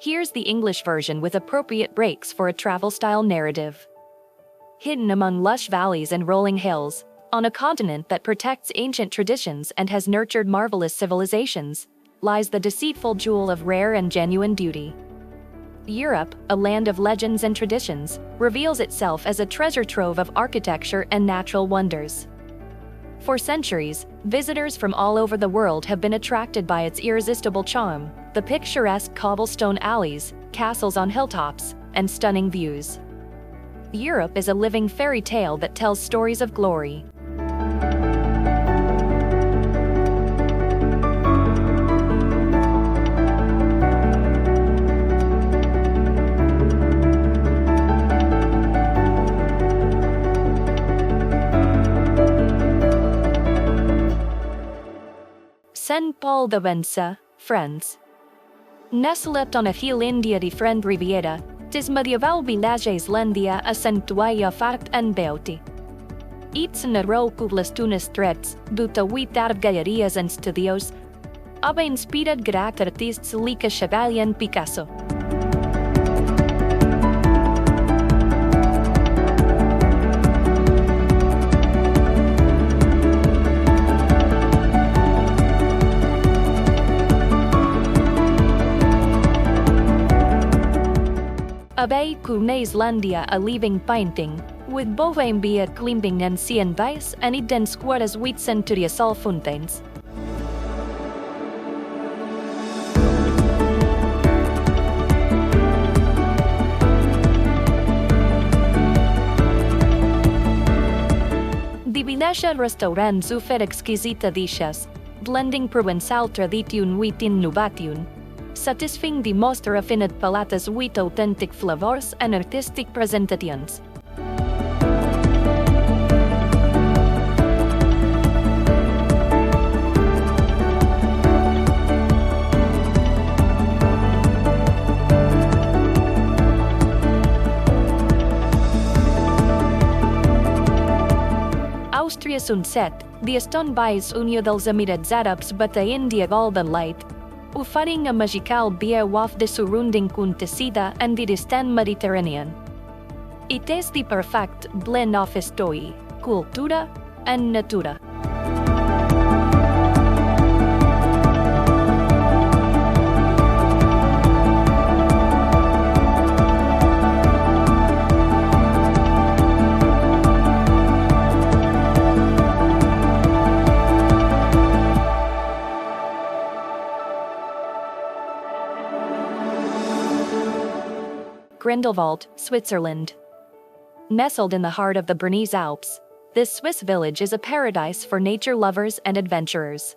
Here's the English version with appropriate breaks for a travel-style narrative. Hidden among lush valleys and rolling hills, on a continent that protects ancient traditions and has nurtured marvelous civilizations, lies the deceitful jewel of rare and genuine beauty. Europe, a land of legends and traditions, reveals itself as a treasure trove of architecture and natural wonders. For centuries, visitors from all over the world have been attracted by its irresistible charm, the picturesque cobblestone alleys, castles on hilltops, and stunning views. Europe is a living fairy tale that tells stories of glory. Saint-Paul-de-Vence, France. Nestled on a hill India di Friend Riviera, this medieval village Islandia accentuia fact and beauty. It's in a row couple tunes threads, due wit out of gallerias and studios, of inspired great artists like Chevalier and Picasso. Abay kunne Islandia a living painting, with boven be klimping and sien vice and it den squares with centuries sol fountains. Di Vinescia restaurant zufer exquisita dishes, blending Provençal tradition with innovation, satisfying the most refined palates with authentic flavors and artistic presentations. Austria sunset, the stone bys unio dels emirat Arabs but a India golden light, ufaring a magical beer of the surrounding contessida and the distant Mediterranean. It is the perfect blend of history, cultura, and natura. Grindelwald, Switzerland. Nestled in the heart of the Bernese Alps, this Swiss village is a paradise for nature lovers and adventurers.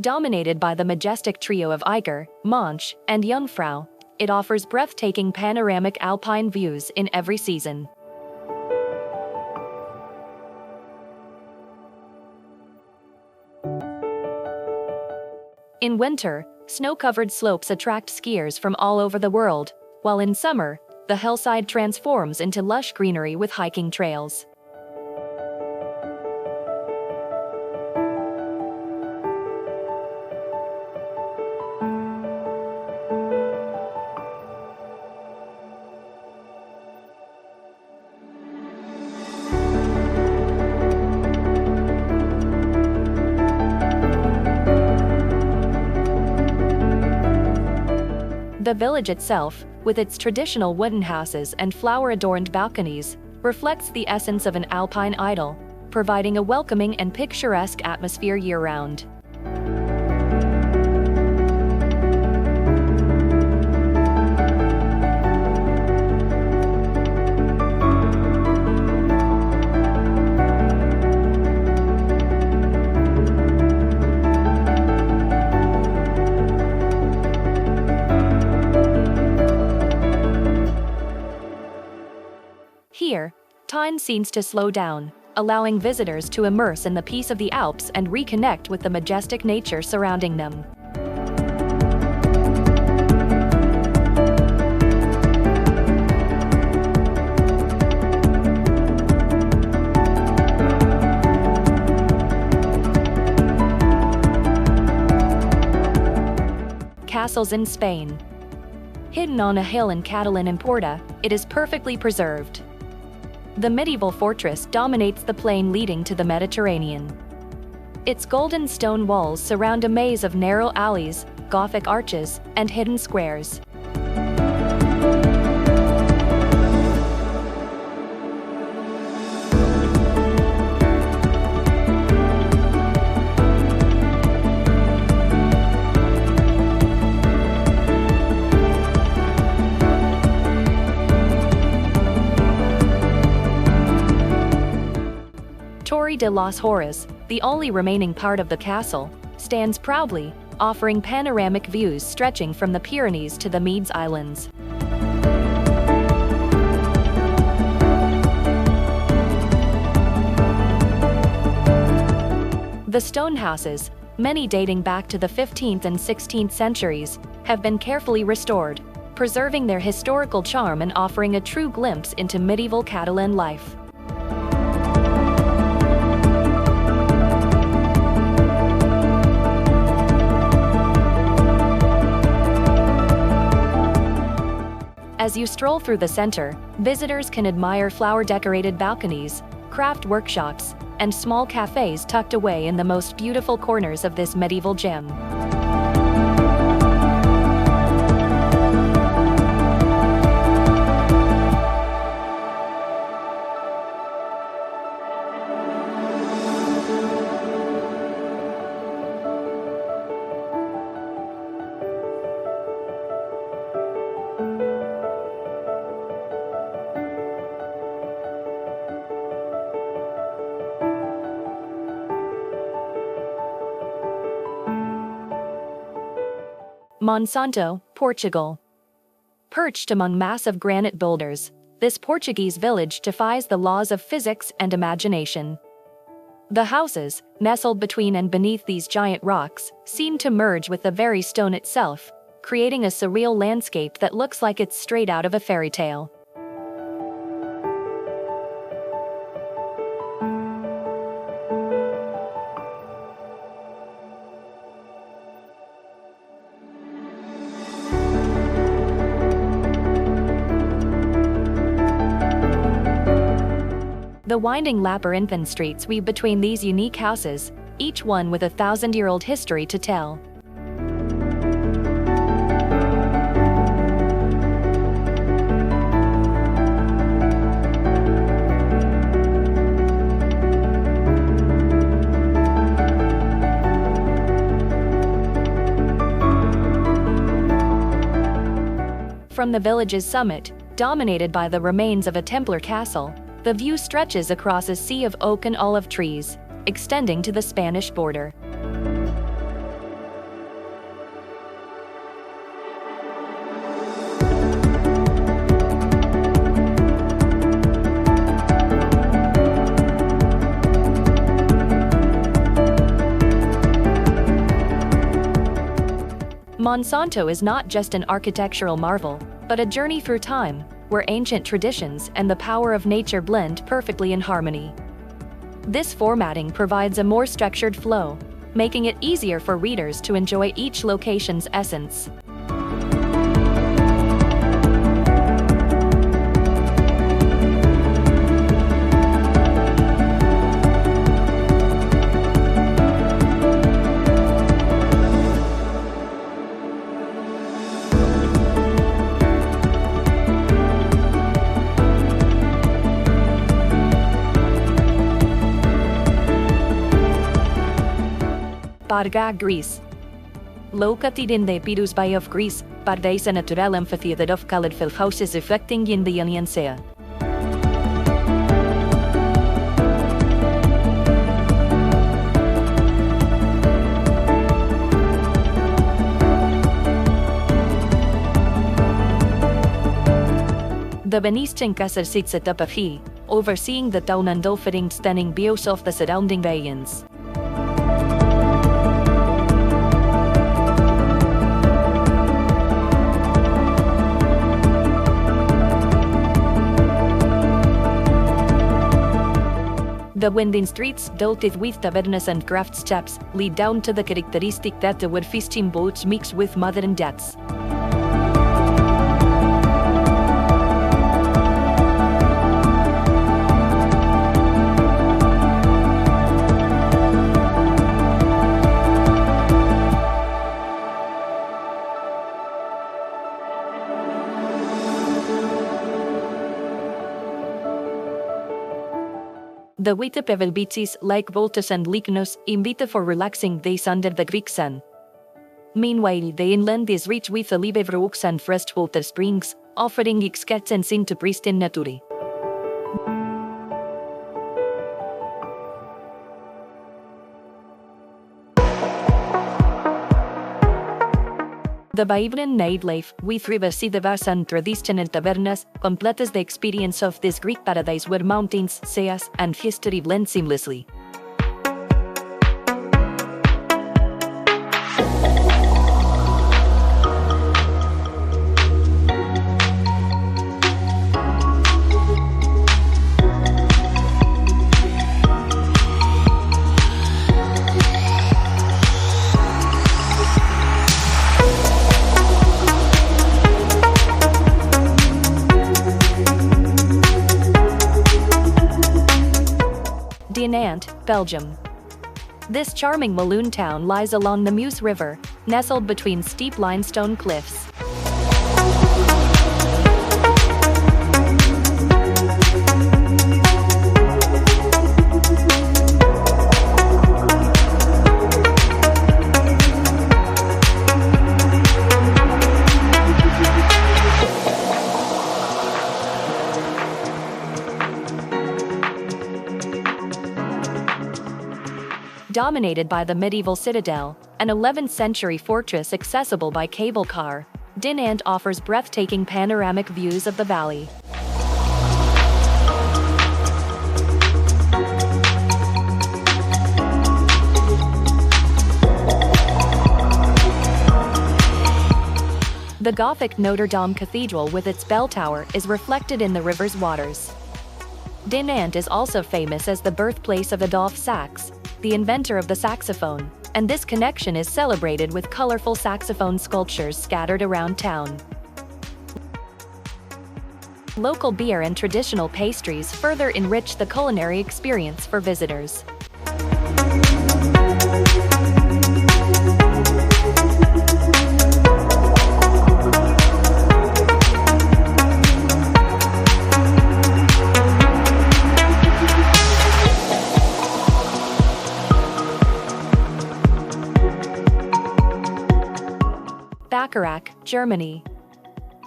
Dominated by the majestic trio of Eiger, Monch, and Jungfrau, it offers breathtaking panoramic alpine views in every season. In winter, snow-covered slopes attract skiers from all over the world, while in summer, the hillside transforms into lush greenery with hiking trails. The village itself, with its traditional wooden houses and flower-adorned balconies, reflects the essence of an alpine idyll, providing a welcoming and picturesque atmosphere year-round. Here, time seems to slow down, allowing visitors to immerse in the peace of the Alps and reconnect with the majestic nature surrounding them. Castles in Spain. Hidden on a hill in Catalan and Porta, it is perfectly preserved. The medieval fortress dominates the plain leading to the Mediterranean. Its golden stone walls surround a maze of narrow alleys, Gothic arches, and hidden squares. Torre de las Horas, the only remaining part of the castle, stands proudly, offering panoramic views stretching from the Pyrenees to the Medes Islands. The stone houses, many dating back to the 15th and 16th centuries, have been carefully restored, preserving their historical charm and offering a true glimpse into medieval Catalan life. As you stroll through the center, visitors can admire flower-decorated balconies, craft workshops, and small cafes tucked away in the most beautiful corners of this medieval gem. Monsanto, Portugal. Perched among massive granite boulders, this Portuguese village defies the laws of physics and imagination. The houses, nestled between and beneath these giant rocks, seem to merge with the very stone itself, creating a surreal landscape that looks like it's straight out of a fairy tale. The winding labyrinthine streets weave between these unique houses, each one with a 1,000-year-old history to tell. From the village's summit, dominated by the remains of a Templar castle, the view stretches across a sea of oak and olive trees, extending to the Spanish border. Monsanto is not just an architectural marvel, but a journey through time, where ancient traditions and the power of nature blend perfectly in harmony. This formatting provides a more structured flow, making it easier for readers to enjoy each location's essence. Parga, Greece. Located in the Pirus Bay of Greece, Parga is a natural amphitheater of colorful houses reflecting in the Ionian Sea. The Venetian castle sits atop a hill, overseeing the town and offering stunning views of the surrounding regions. The winding streets, dotted with tavernas and craft steps, lead down to the characteristic theater where fishing boats mix with modern yachts. The vita pevel beaches like Voltus and Lycanos imbita for relaxing days under the Greek sun. Meanwhile, the inland is rich with olive oaks and freshwater springs, offering exquisite to pristine nature. The vibrant nightlife with rivers and traditional tavernas completes the experience of this Greek paradise where mountains, seas, and history blend seamlessly. Dinant, Belgium. This charming Walloon town lies along the Meuse River, nestled between steep limestone cliffs. Dominated by the medieval citadel, an 11th century fortress accessible by cable car, Dinant offers breathtaking panoramic views of the valley. The Gothic Notre Dame Cathedral with its bell tower is reflected in the river's waters. Dinant is also famous as the birthplace of Adolphe Sax, the inventor of the saxophone, and this connection is celebrated with colorful saxophone sculptures scattered around town. Local beer and traditional pastries further enrich the culinary experience for visitors. Bacharach, Germany.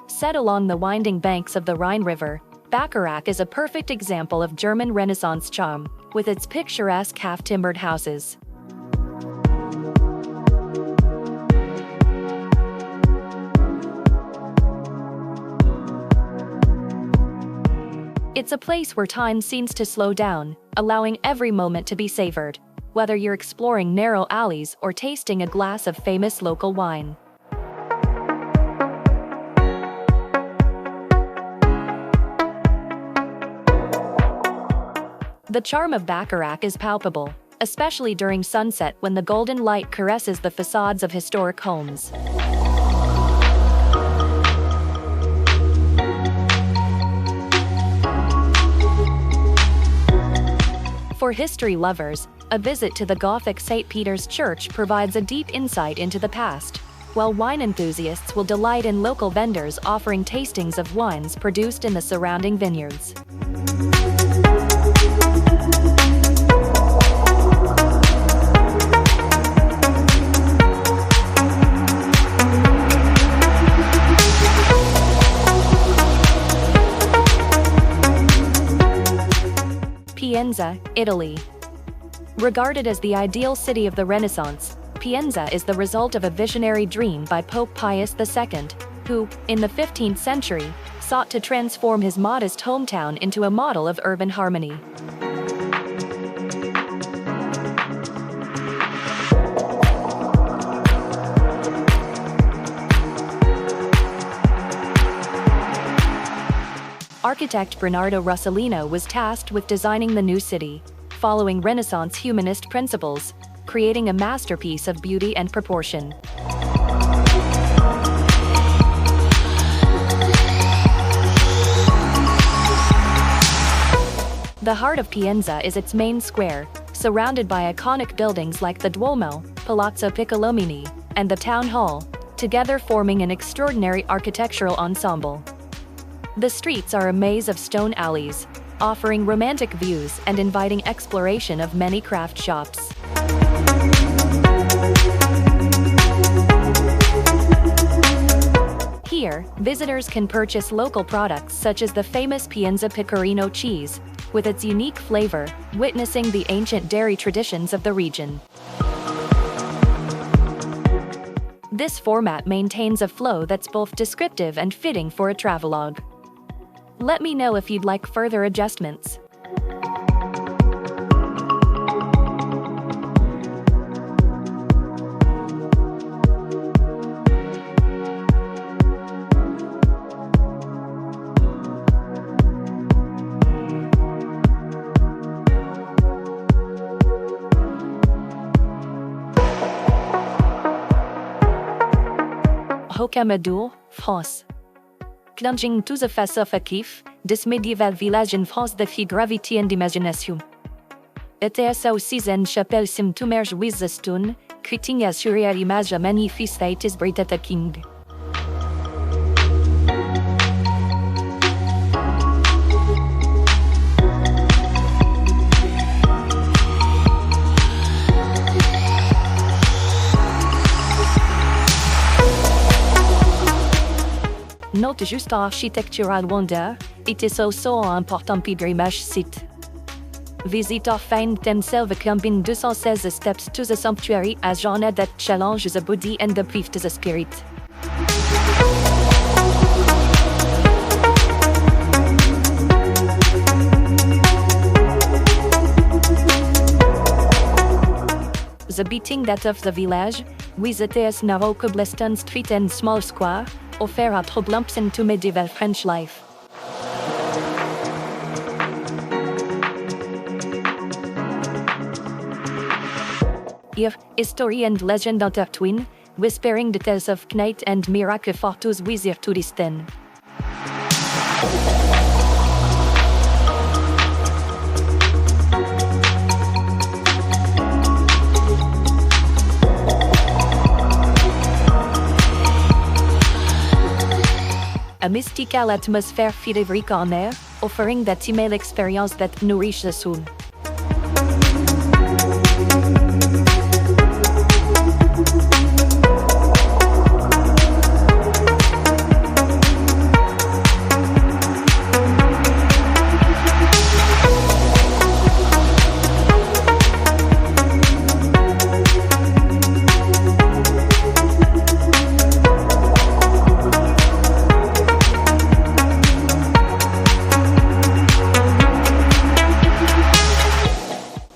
Set along the winding banks of the Rhine River, Bacharach is a perfect example of German Renaissance charm, with its picturesque half-timbered houses. It's a place where time seems to slow down, allowing every moment to be savored, whether you're exploring narrow alleys or tasting a glass of famous local wine. The charm of Bacharach is palpable, especially during sunset when the golden light caresses the facades of historic homes. For history lovers, a visit to the Gothic St. Peter's Church provides a deep insight into the past, while wine enthusiasts will delight in local vendors offering tastings of wines produced in the surrounding vineyards. Pienza, Italy. Regarded as the ideal city of the Renaissance, Pienza is the result of a visionary dream by Pope Pius II, who, in the 15th century, sought to transform his modest hometown into a model of urban harmony. Architect Bernardo Rossellino was tasked with designing the new city, following Renaissance humanist principles, creating a masterpiece of beauty and proportion. The heart of Pienza is its main square, surrounded by iconic buildings like the Duomo, Palazzo Piccolomini, and the Town Hall, together forming an extraordinary architectural ensemble. The streets are a maze of stone alleys, offering romantic views and inviting exploration of many craft shops. Here, visitors can purchase local products such as the famous Pienza pecorino cheese, with its unique flavor, witnessing the ancient dairy traditions of the region. This format maintains a flow that's both descriptive and fitting for a travelogue. Let me know if you'd like further adjustments. Rocamadour, France. Plunging to the face of a cliff, this medieval village in France defies gravity and imagination. It is aussi une chapelle submerged with the stone, creating a surreal image of magnificent that is breathtaking. Not just architectural wonder, it is also an important pilgrimage site. Visitors find themselves climbing 216 steps to the sanctuary, a journey that challenges the body and uplifts the spirit. The beating that of the village, with its narrow cobblestone street and small square, offer a true glimpse into medieval French life. Here, history and legend intertwine, whispering the tales of knight and miracle for those with their touristen. A mystical atmosphere fit every corner, offering that email experience that nourishes the soul.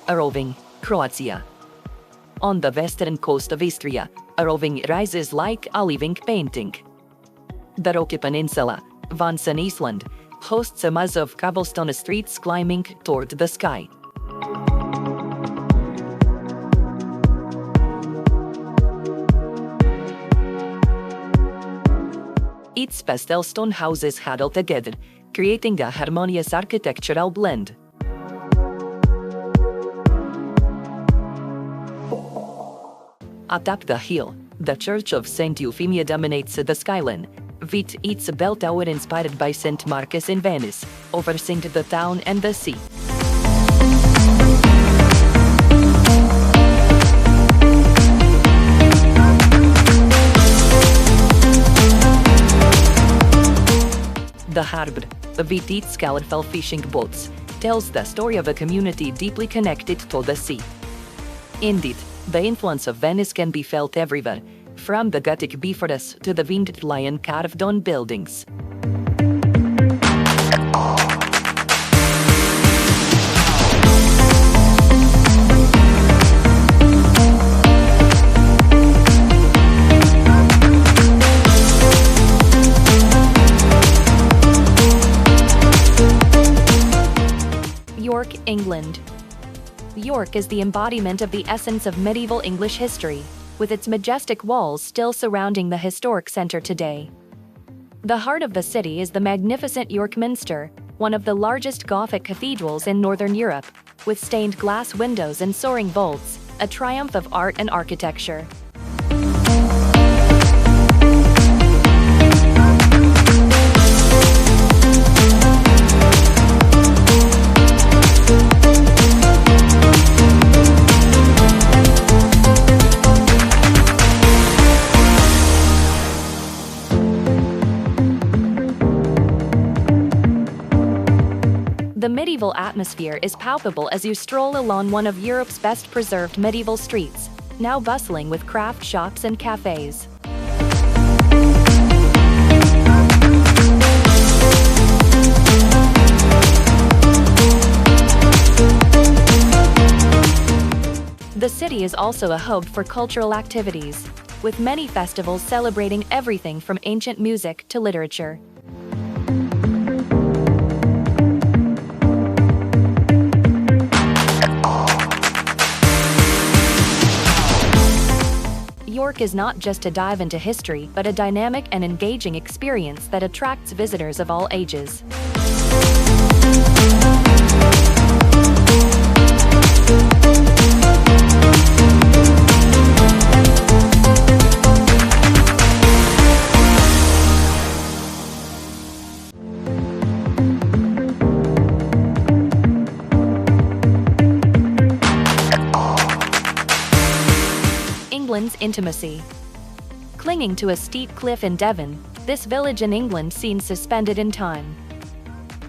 Roving, Croatia. On the western coast of Istria, a roving rises like a living painting. The rocky peninsula, once an island, hosts a maze of cobblestone streets climbing toward the sky. Its pastel stone houses huddle together, creating a harmonious architectural blend. Atop the hill, the Church of St. Euphemia dominates the skyline, with its bell tower inspired by St. Marcus in Venice, overseeing the town and the sea. The harbor, with its colorful fishing boats, tells the story of a community deeply connected to the sea. Indeed, the influence of Venice can be felt everywhere, from the Gothic bifores to the winged lion carved on buildings. York, England. York is the embodiment of the essence of medieval English history, with its majestic walls still surrounding the historic center today. The heart of the city is the magnificent York Minster, one of the largest Gothic cathedrals in Northern Europe, with stained glass windows and soaring vaults, a triumph of art and architecture. The medieval atmosphere is palpable as you stroll along one of Europe's best preserved medieval streets, now bustling with craft shops and cafes. The city is also a hub for cultural activities, with many festivals celebrating everything from ancient music to literature. York is not just a dive into history, but a dynamic and engaging experience that attracts visitors of all ages. England's intimacy. Clinging to a steep cliff in Devon, this village in England seems suspended in time.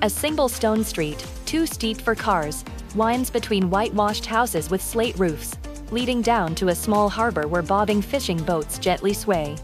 A single stone street, too steep for cars, winds between whitewashed houses with slate roofs, leading down to a small harbor where bobbing fishing boats gently sway.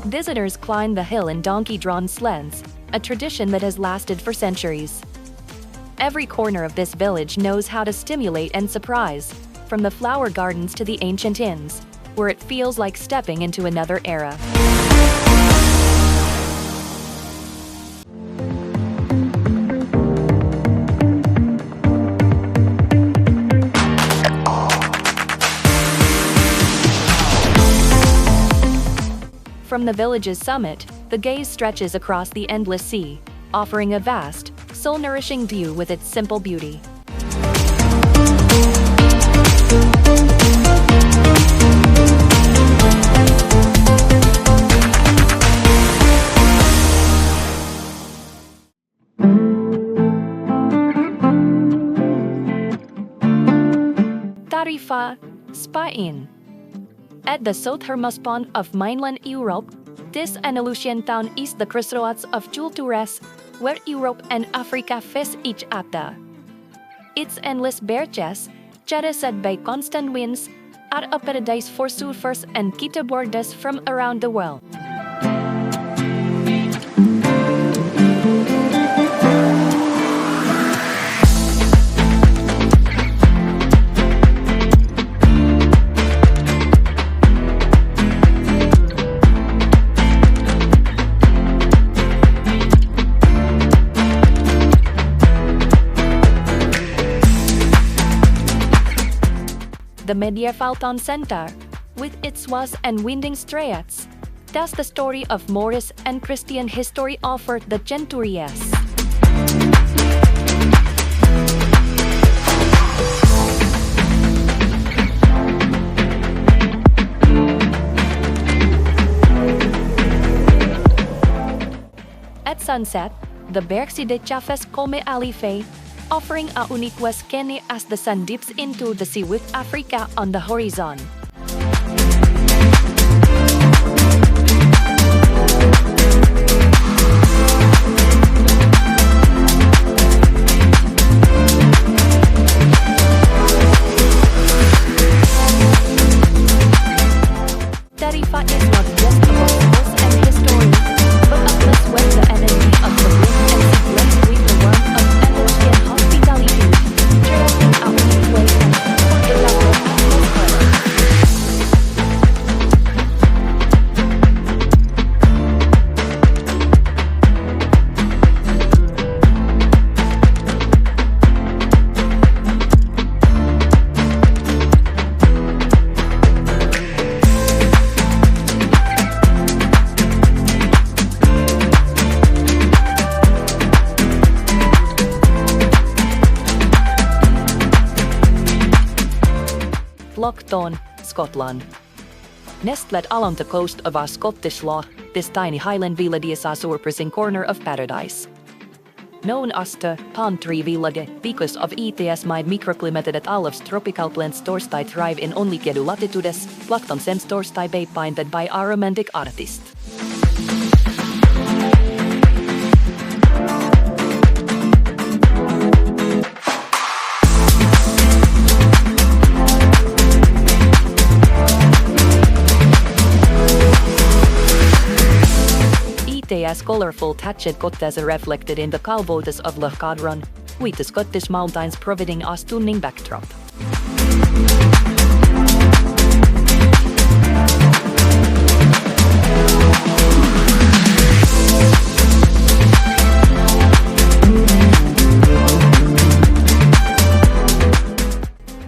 Visitors climb the hill in donkey-drawn sleds, a tradition that has lasted for centuries. Every corner of this village knows how to stimulate and surprise, from the flower gardens to the ancient inns, where it feels like stepping into another era. From the village's summit, the gaze stretches across the endless sea, offering a vast, soul-nourishing view with its simple beauty. Tarifa, Spain. At the southernmost point of mainland Europe, this Andalusian town is the crossroads of cultures, where Europe and Africa face each other. Its endless beaches, characterized by constant winds, are a paradise for surfers and kiteboarders from around the world. The medieval town center, with its vast and winding streets, tells the story of Moorish and Christian history over the centuries. At sunset, the Bergside Chaves come alive, offering a unique scene as the sun dips into the sea with Africa on the horizon. Tarifa is not just about sports and history, but a place where the energy of the wind and sea blends with the warmth of Andalusian hospitality, creating a unique way and unforgettable atmosphere. Lochton, Scotland. Nestled along the coast of our Scottish Loch, this tiny highland village is a surprising corner of paradise. Known as the pottery village because of its mild microclimate that all of tropical plants torstai thrive in only kedu latitudes, plucked on sense torstai bay painted by a romantic artist. Its colorful thatched cottages are reflected in the calvotas of Loch Cadron, with the Scottish mountains providing a stunning backdrop.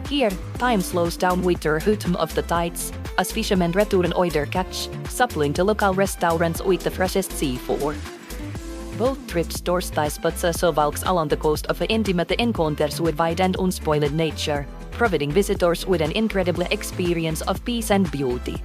Here, time slows down with the rhythm of the tides, as fishermen return their catch, supplying to local restaurants with the freshest seafood. Both trips torstai spots walks along the coast of intimate encounters with wide and unspoiled nature, providing visitors with an incredible experience of peace and beauty.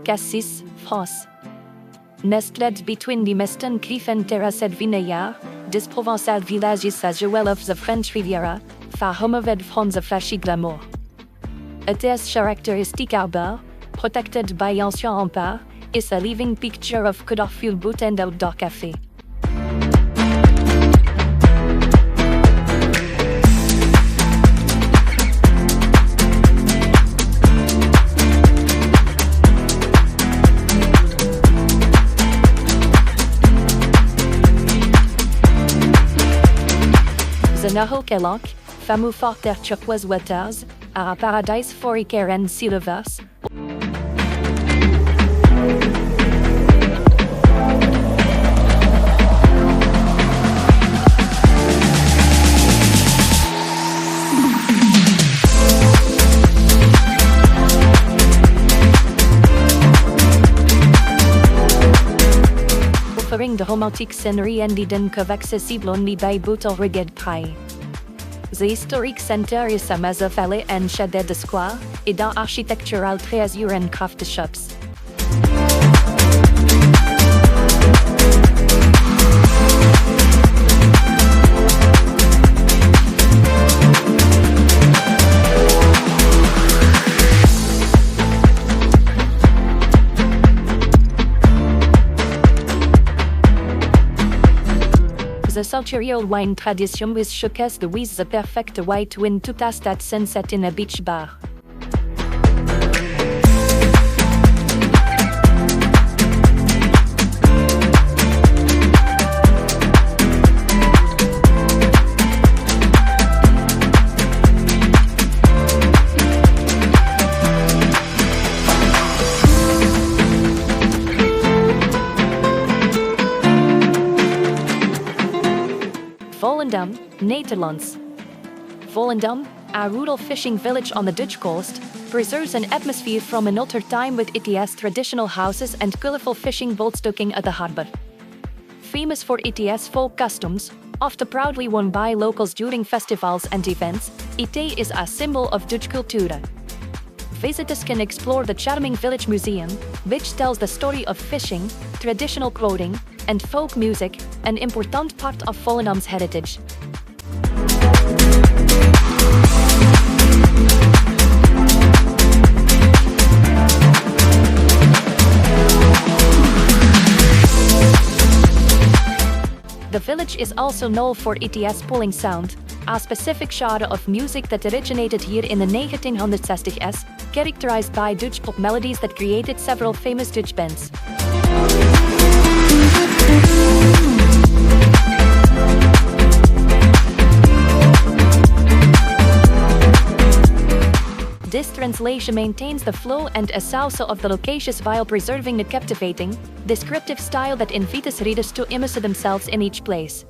Cassis, France. Nestled between the Meston Cliff and Terrasse Vineyard, this provençal village is a jewel of the French Riviera, far removed from the flashy glamour. Its characteristic harbour, protected by ancient remparts, is a living picture of colorful boat and outdoor cafe. The Nahokelok, famous for their turquoise waters, are a paradise for hiker and sea lovers. Offering the romantic scenery and hidden cove accessible only by boat or rugged prey. The historic center is a maze of alley and shaded square, et d'un architectural treasure and craft shops. The century-old wine tradition was showcased with the perfect white wine to taste at sunset in a beach bar. Volendam, Netherlands. Volendam, a rural fishing village on the Dutch coast, preserves an atmosphere from an older time with its traditional houses and colorful fishing boats docking at the harbor. Famous for its folk customs, often proudly worn by locals during festivals and events, it is a symbol of Dutch culture. Visitors can explore the charming village museum, which tells the story of fishing, traditional clothing, and folk music, an important part of Volendam's heritage. The village is also known for its pulling sound, a specific genre of music that originated here in the 1960s, characterized by Dutch pop melodies that created several famous Dutch bands. This translation maintains the flow and esauso of the loquacious while preserving the captivating, descriptive style that invites readers to immerse themselves in each place.